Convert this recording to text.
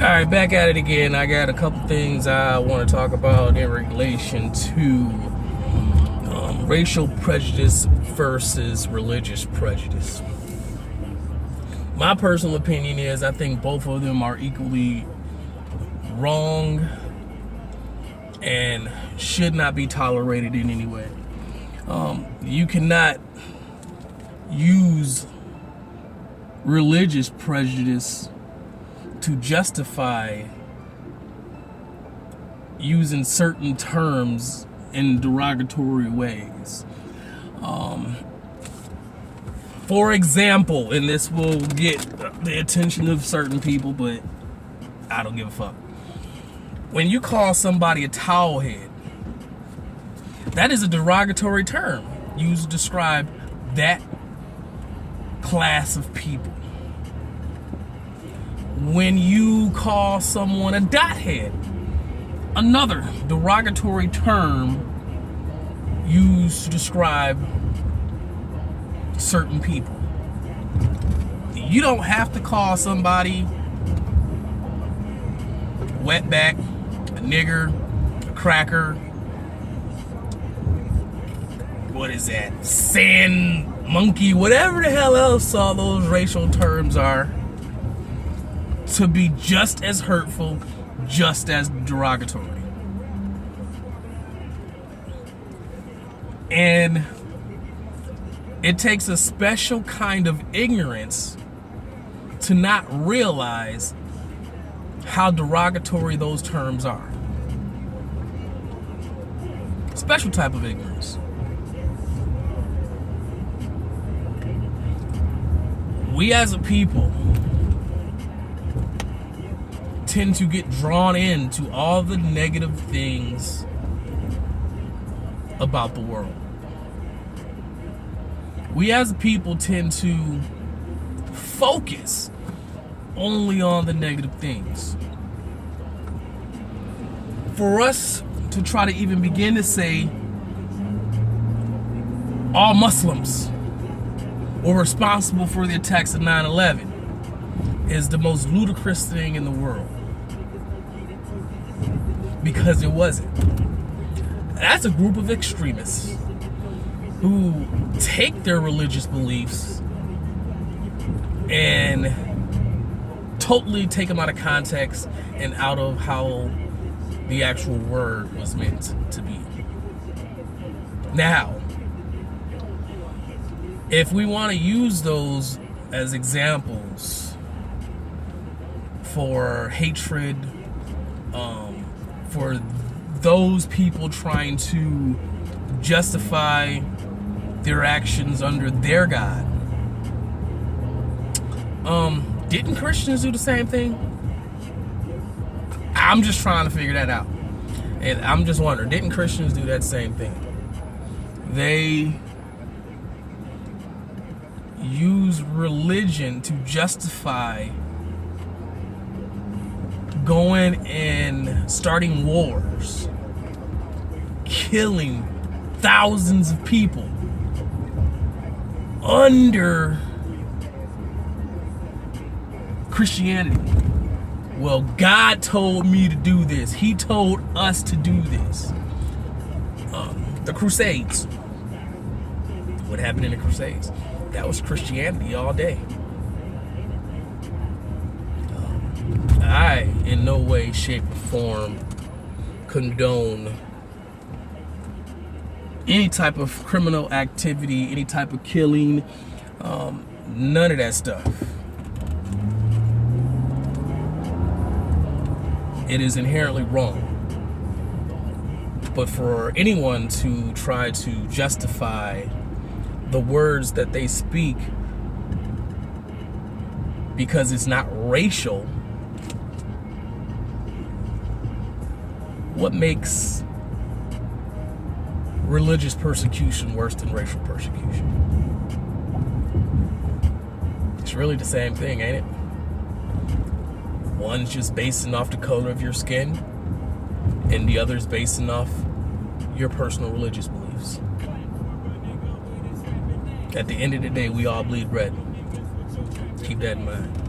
All right, back at it again. I got a couple things I want to talk about in relation to racial prejudice versus religious prejudice. My personal opinion is I think both of them are equally wrong and should not be tolerated in any way. You cannot use religious prejudice to justify using certain terms in derogatory ways. For example, and this will get the attention of certain people, but I don't give a fuck. When you call somebody a towel head, that is a derogatory term used to describe that class of people. When you call someone a dot head, another derogatory term used to describe certain people. You don't have to call somebody wetback, a nigger, a cracker, what is that, sand monkey, whatever the hell else all those racial terms are, to be just as hurtful, just as derogatory. And it takes a special kind of ignorance to not realize how derogatory those terms are. Special type of ignorance. We as a people tend to get drawn into all the negative things about the world. We as a people tend to focus only on the negative things. For us to try to even begin to say all Muslims were responsible for the attacks of 9/11 is the most ludicrous thing in the world. Because it wasn't. That's a group of extremists who take their religious beliefs and totally take them out of context and out of how the actual word was meant to be. Now, if we want to use those as examples for hatred, for those people trying to justify their actions under their God, didn't Christians do the same thing? I'm just trying to figure that out. And I'm just wondering, didn't Christians do that same thing? They use religion to justify going and starting wars, killing thousands of people under Christianity. Well, God told me to do this. He told us to do this. The Crusades. What happened in the Crusades? That was Christianity all day. I, in no way, shape, or form, condone any type of criminal activity, any type of killing, none of that stuff. It is inherently wrong. But for anyone to try to justify the words that they speak because it's not racial, what makes religious persecution worse than racial persecution? It's really the same thing, ain't it? One's just basing off the color of your skin, and the other's basing off your personal religious beliefs. At the end of the day, we all bleed red. Keep that in mind.